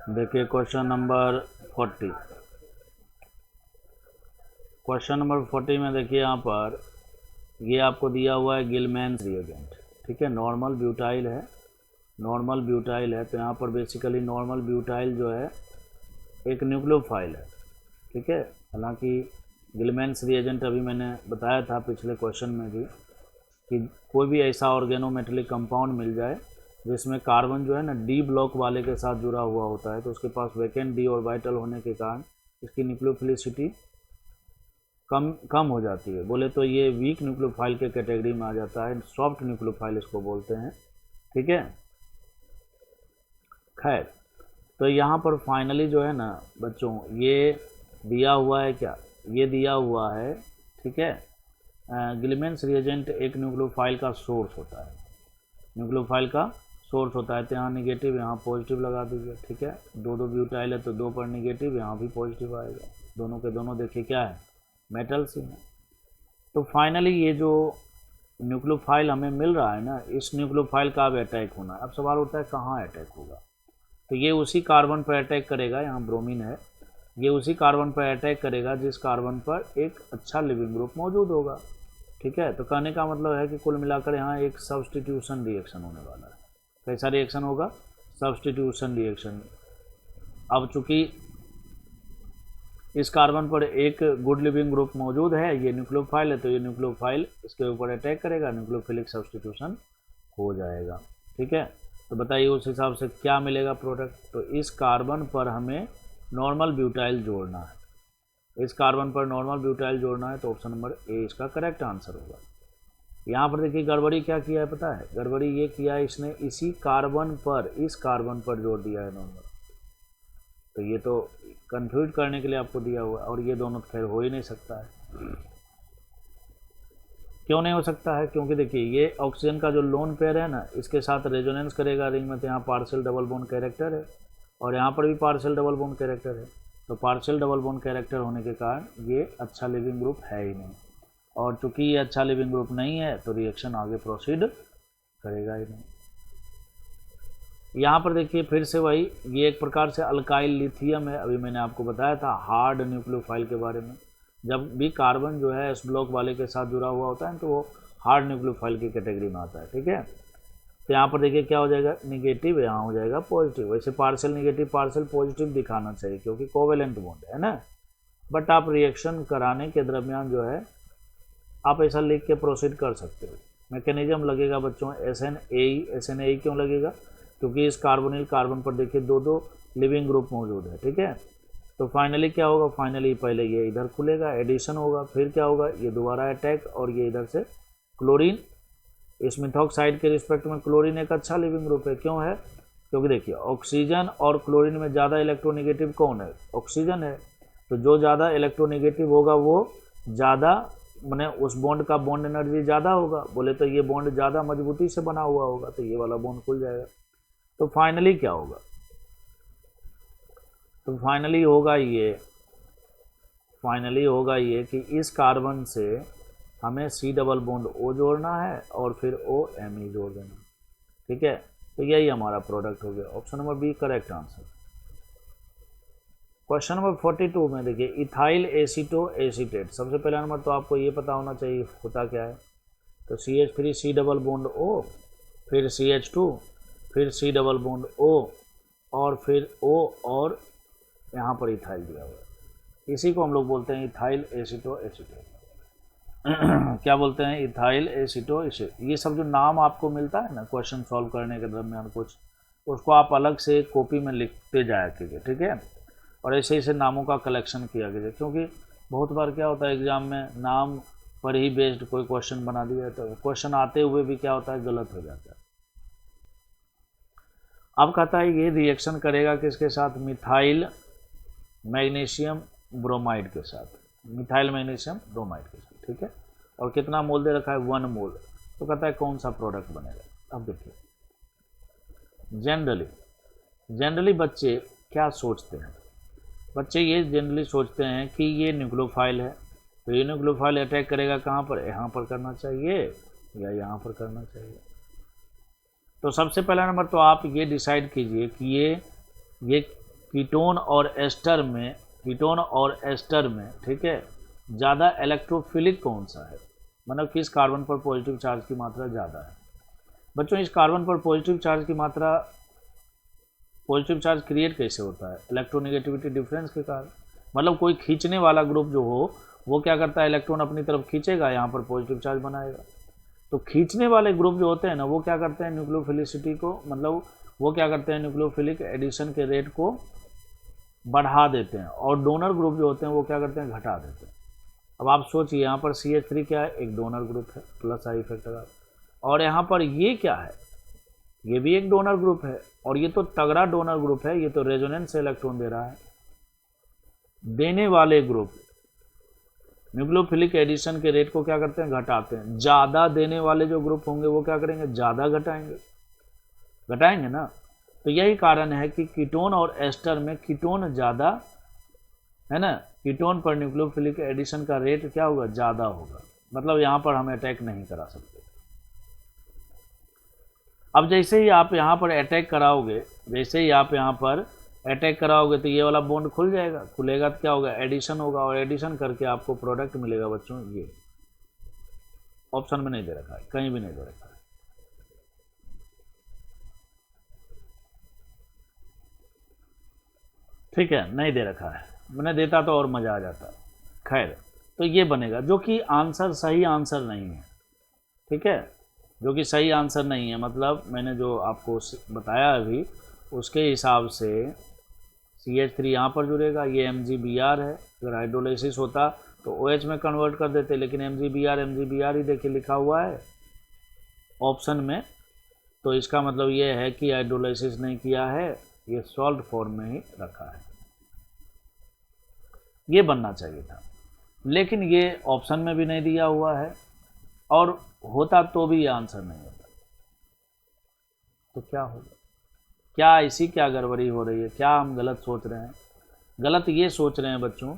देखिए question number 40। Question number 40 में देखिए यहाँ पर ये आपको दिया हुआ है गिलमैन्स रिएजेंट। ठीक है, नॉर्मल ब्यूटाइल है, नॉर्मल ब्यूटाइल है। तो यहाँ पर बेसिकली नॉर्मल ब्यूटाइल जो है एक न्यूक्लियोफाइल है। ठीक है, हालांकि गिलमैन्स रिएजेंट अभी मैंने बताया था पिछले क्वेश्चन में भी कि कोई भी ऐसा ऑर्गेनोमेटेलिक कंपाउंड मिल जाए जिसमें कार्बन जो है ना डी ब्लॉक वाले के साथ जुड़ा हुआ होता है, तो उसके पास वैकेंट डी ऑर्बिटल होने के कारण इसकी न्यूक्लियोफिलिसिटी कम हो जाती है। बोले तो ये वीक न्यूक्लियोफाइल के कैटेगरी में आ जाता है, सॉफ्ट न्यूक्लियोफाइल इसको बोलते हैं। ठीक है, खैर तो यहाँ पर फाइनली जो है ना बच्चों ये दिया हुआ है, क्या ये दिया हुआ है। ठीक है, गिलमैन्स रिएजेंट एक न्यूक्लियोफाइल का सोर्स होता है, न्यूक्लियोफाइल का सोर्स होता है। तो यहाँ निगेटिव, यहाँ पॉजिटिव लगा दीजिए। ठीक है, दो दो ब्यूटाइल है तो दो पर निगेटिव, यहाँ भी पॉजिटिव आएगा। दोनों के दोनों देखिए क्या है, मेटल्स ही हैं। तो फाइनली ये जो न्यूक्लियोफाइल हमें मिल रहा है ना, इस न्यूक्लियोफाइल का अब अटैक होना है। अब सवाल उठता है कहाँ अटैक होगा। तो ये उसी कार्बन पर अटैक करेगा, यहाँ ब्रोमीन है, ये उसी कार्बन पर अटैक करेगा जिस कार्बन पर एक अच्छा लिविंग ग्रुप मौजूद होगा। ठीक है, तो कहने का मतलब है कि कुल मिलाकर यहाँ एक सब्स्टिट्यूशन रिएक्शन होने वाला है। कैसा रिएक्शन होगा, सब्स्टिट्यूशन रिएक्शन। अब चूंकि इस कार्बन पर एक गुड लिविंग ग्रुप मौजूद है, ये न्यूक्लियोफाइल है, तो ये न्यूक्लियोफाइल इसके ऊपर अटैक करेगा, न्यूक्लियोफिलिक सब्स्टिट्यूशन हो जाएगा। ठीक है, तो बताइए उस हिसाब से क्या मिलेगा प्रोडक्ट। तो इस कार्बन पर हमें नॉर्मल ब्यूटाइल जोड़ना है, इस कार्बन पर नॉर्मल ब्यूटाइल जोड़ना है, तो ऑप्शन नंबर ए इसका करेक्ट आंसर होगा। यहाँ पर देखिए गड़बड़ी क्या किया है पता है, गड़बड़ी ये किया है इसने इसी कार्बन पर, इस कार्बन पर जोड़ दिया है नॉर्मल। तो ये तो कंफ्यूज करने के लिए आपको दिया हुआ है, और ये दोनों खैर हो ही नहीं सकता है। क्यों नहीं हो सकता है, क्योंकि देखिए ये ऑक्सीजन का जो लोन पेयर है ना, इसके साथ रेजोनेंस करेगा रिंग में, तो यहाँ पार्शियल डबल बॉन्ड कैरेक्टर है, और यहाँ पर भी पार्शियल डबल बॉन्ड कैरेक्टर है। तो पार्शियल डबल बॉन्ड कैरेक्टर होने के कारण ये अच्छा लिविंग ग्रुप है ही नहीं, और चूंकि ये अच्छा लिविंग ग्रुप नहीं है तो रिएक्शन आगे प्रोसीड करेगा ही नहीं। यहाँ पर देखिए फिर से वही, ये एक प्रकार से अल्काइल लिथियम है। अभी मैंने आपको बताया था हार्ड न्यूक्लियोफाइल के बारे में, जब भी कार्बन जो है एस ब्लॉक वाले के साथ जुड़ा हुआ होता है तो वो हार्ड न्यूक्लियोफाइल की कैटेगरी में आता है। ठीक है, तो यहाँ पर देखिए क्या हो जाएगा, निगेटिव, यहाँ हो जाएगा पॉजिटिव। वैसे पार्शियल निगेटिव पार्शियल पॉजिटिव दिखाना चाहिए क्योंकि कोवेलेंट बॉन्ड है ना, बट आप रिएक्शन कराने के दरमियान जो है आप ऐसा लिख के प्रोसीड कर सकते हो। मैकेनिज्म लगेगा बच्चों SNA क्यों लगेगा, क्योंकि इस कार्बोनिल कार्बन पर देखिए दो दो लिविंग ग्रुप मौजूद है। ठीक है, तो फाइनली क्या होगा, फाइनली पहले ये इधर खुलेगा, एडिशन होगा, फिर क्या होगा, ये दोबारा अटैक, और ये इधर से क्लोरीन, इस मिथॉक्साइड के रिस्पेक्ट में क्लोरीन एक अच्छा लिविंग ग्रुप है। क्यों है, क्योंकि देखिए ऑक्सीजन और क्लोरीन में ज़्यादा इलेक्ट्रोनिगेटिव कौन है, ऑक्सीजन है। तो जो ज़्यादा इलेक्ट्रोनिगेटिव होगा वो ज़्यादा, मैंने उस बॉन्ड का बॉन्ड एनर्जी ज़्यादा होगा। बोले तो ये बॉन्ड ज़्यादा मजबूती से बना हुआ होगा, तो ये वाला बॉन्ड खुल जाएगा। तो फाइनली क्या होगा, तो फाइनली होगा ये कि इस कार्बन से हमें C डबल बॉन्ड O जोड़ना है और फिर OMe जोड़ देना। ठीक है, तो यही हमारा प्रोडक्ट हो गया, option number B correct answer. Question number 42 में देखिए इथाइल एसीटो एसीटेट। सबसे पहला नंबर तो आपको ये पता होना चाहिए होता क्या है। तो CH3 C double bond O, फिर CH2, फिर C डबल बॉन्ड O, और फिर O, और यहाँ पर इथाइल दिया हुआ है। इसी को हम लोग बोलते हैं इथाइल एसीटो एसीटेट। क्या बोलते हैं, इथाइल एसीटो एसीटेट। ये सब जो नाम आपको मिलता है ना क्वेश्चन सॉल्व करने के दरमियान कुछ, उसको आप अलग से कॉपी में लिखते जाया कीजिए। ठीक है, और ऐसे ऐसे नामों का कलेक्शन किया कीजिए, क्योंकि बहुत बार क्या होता है एग्जाम में नाम पर ही बेस्ड कोई क्वेश्चन बना दिया तो क्वेश्चन आते हुए भी क्या होता है, गलत हो जाता है। अब कहता है ये रिएक्शन करेगा किसके साथ, मिथाइल मैग्नीशियम ब्रोमाइड के साथ, मिथाइल मैग्नीशियम ब्रोमाइड के साथ। ठीक है, और कितना मोल दे रखा है, 1 मोल। तो कहता है कौन सा प्रोडक्ट बनेगा। अब देखिए जनरली बच्चे क्या सोचते हैं, बच्चे ये जनरली सोचते हैं कि ये न्यूक्लियोफाइल है, तो ये न्यूक्लियोफाइल अटैक करेगा कहाँ पर, यहाँ पर करना चाहिए या यहाँ पर करना चाहिए। तो सबसे पहला नंबर तो आप ये डिसाइड कीजिए कि ये कीटोन और एस्टर में ठीक है ज़्यादा इलेक्ट्रोफिलिक कौन सा है, मतलब किस कार्बन पर पॉजिटिव चार्ज की मात्रा ज़्यादा है। बच्चों इस कार्बन पर पॉजिटिव चार्ज की मात्रा, पॉजिटिव चार्ज क्रिएट कैसे होता है, इलेक्ट्रोनेगेटिविटी डिफरेंस के कारण। मतलब कोई खींचने वाला ग्रुप जो हो वो क्या करता है, इलेक्ट्रॉन अपनी तरफ खींचेगा, यहाँ पर पॉजिटिव चार्ज बनाएगा। तो खींचने वाले ग्रुप जो होते हैं ना वो क्या करते हैं, न्यूक्लियोफिलिसिटी को, मतलब वो क्या करते हैं, न्यूक्लियोफिलिक एडिशन के रेट को बढ़ा देते हैं, और डोनर ग्रुप जो होते हैं वो क्या करते हैं, घटा देते हैं। अब आप सोचिए यहाँ पर CH3 क्या है, एक डोनर ग्रुप है प्लस आई फैक्टर, और यहाँ पर ये क्या है, ये भी एक डोनर ग्रुप है, और ये तो तगड़ा डोनर ग्रुप है, ये तो रेजोनेंस से इलेक्ट्रॉन दे रहा है। देने वाले ग्रुप न्यूक्लियोफिलिक एडिशन के रेट को क्या करते हैं, घटाते हैं। ज़्यादा देने वाले जो ग्रुप होंगे वो क्या करेंगे, ज़्यादा घटाएंगे ना। तो यही कारण है कि कीटोन और एस्टर में कीटोन ज़्यादा है ना, कीटोन पर न्यूक्लियोफिलिक एडिशन का रेट क्या होगा, ज़्यादा होगा, मतलब यहाँ पर हम अटैक नहीं करा सकते। अब जैसे ही आप यहाँ पर अटैक कराओगे, तो ये वाला बॉन्ड खुल जाएगा, खुलेगा तो क्या होगा, एडिशन होगा, और एडिशन करके आपको प्रोडक्ट मिलेगा बच्चों। ये ऑप्शन में नहीं दे रखा है, कहीं भी नहीं दे रखा है। ठीक है, नहीं दे रखा है, मैंने देता तो और मज़ा आ जाता। खैर, तो ये बनेगा जो कि आंसर सही आंसर नहीं है। ठीक है, जो कि सही आंसर नहीं है, मतलब मैंने जो आपको बताया अभी उसके हिसाब से CH3 यहाँ पर जुड़ेगा, ये MgBr है। अगर हाइड्रोलाइसिस होता तो OH में कन्वर्ट कर देते, लेकिन MgBr ही देखिए लिखा हुआ है ऑप्शन में, तो इसका मतलब ये है कि हाइड्रोलाइसिस नहीं किया है, ये सॉल्ट फॉर्म में ही रखा है। ये बनना चाहिए था, लेकिन ये ऑप्शन में भी नहीं दिया हुआ है, और होता तो भी ये आंसर नहीं होता। तो क्या होगा, क्या ऐसी क्या गड़बड़ी हो रही है, क्या हम गलत सोच रहे हैं। गलत ये सोच रहे हैं बच्चों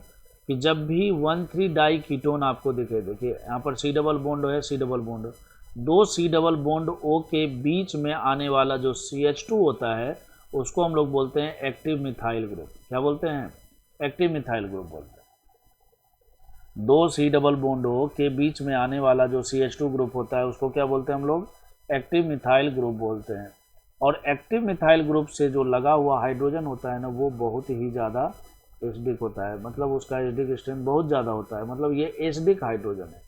कि जब भी 1,3 डाई कीटोन आपको दिखे, देखिए यहाँ पर C डबल बॉन्ड है, C डबल बॉन्ड, दो C डबल बॉन्ड O के बीच में आने वाला जो CH2 होता है उसको हम लोग बोलते हैं एक्टिव मिथाइल ग्रुप। क्या बोलते हैं, एक्टिव मिथाइल ग्रुप बोलते हैं। दो C डबल बॉन्ड O के बीच में आने वाला जो CH2 ग्रुप होता है उसको क्या बोलते हैं हम लोग, एक्टिव मिथाइल ग्रुप बोलते हैं। और एक्टिव मिथाइल ग्रुप से जो लगा हुआ हाइड्रोजन होता है ना वो बहुत ही ज़्यादा एसिडिक होता है, मतलब उसका एसिडिक स्ट्रेंथ बहुत ज़्यादा होता है, मतलब ये एसिडिक हाइड्रोजन है।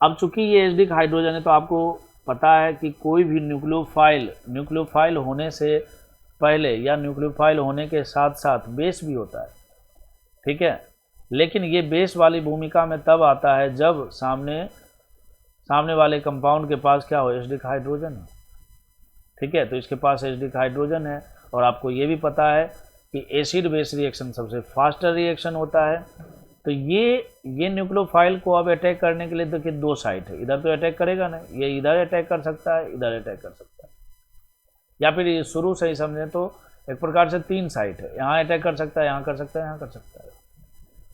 अब चूंकि ये एसिडिक हाइड्रोजन है तो आपको पता है कि कोई भी न्यूक्लियोफाइल होने से पहले या न्यूक्लियोफाइल होने के साथ साथ बेस भी होता है। ठीक है, लेकिन ये बेस वाली भूमिका में तब आता है जब सामने वाले कंपाउंड के पास क्या हो, एसिडिक हाइड्रोजन है। ठीक है, तो इसके पास एसिडिक हाइड्रोजन है, और आपको ये भी पता है कि एसिड बेस रिएक्शन सबसे फास्टर रिएक्शन होता है। तो ये न्यूक्लियोफाइल को अब अटैक करने के लिए देखिए दो साइट है, इधर तो अटैक करेगा ना, ये इधर अटैक कर सकता है, इधर अटैक कर सकता है, या फिर ये शुरू से ही समझें तो एक प्रकार से 3 साइट है, यहाँ अटैक कर सकता है, यहाँ कर सकता है, यहाँ कर सकता है।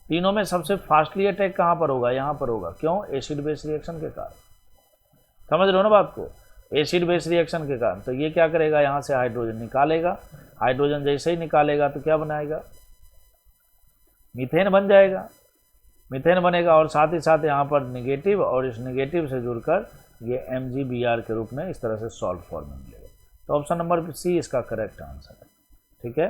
तीनों में सबसे फास्टली अटैक कहाँ पर होगा, यहाँ पर होगा। क्यों, एसिड बेस रिएक्शन के कारण। समझ रहे हो ना बात को, एसिड बेस रिएक्शन के कारण। तो ये क्या करेगा, यहाँ से हाइड्रोजन निकालेगा, हाइड्रोजन जैसे ही निकालेगा तो क्या बनाएगा, मीथेन बन जाएगा, मीथेन बनेगा, और साथ ही साथ यहाँ पर नेगेटिव, और इस नेगेटिव से जुड़कर ये MgBr के रूप में इस तरह से सॉल्ट फॉर्म में मिलेगा। तो ऑप्शन नंबर C इसका करेक्ट आंसर है। ठीक है।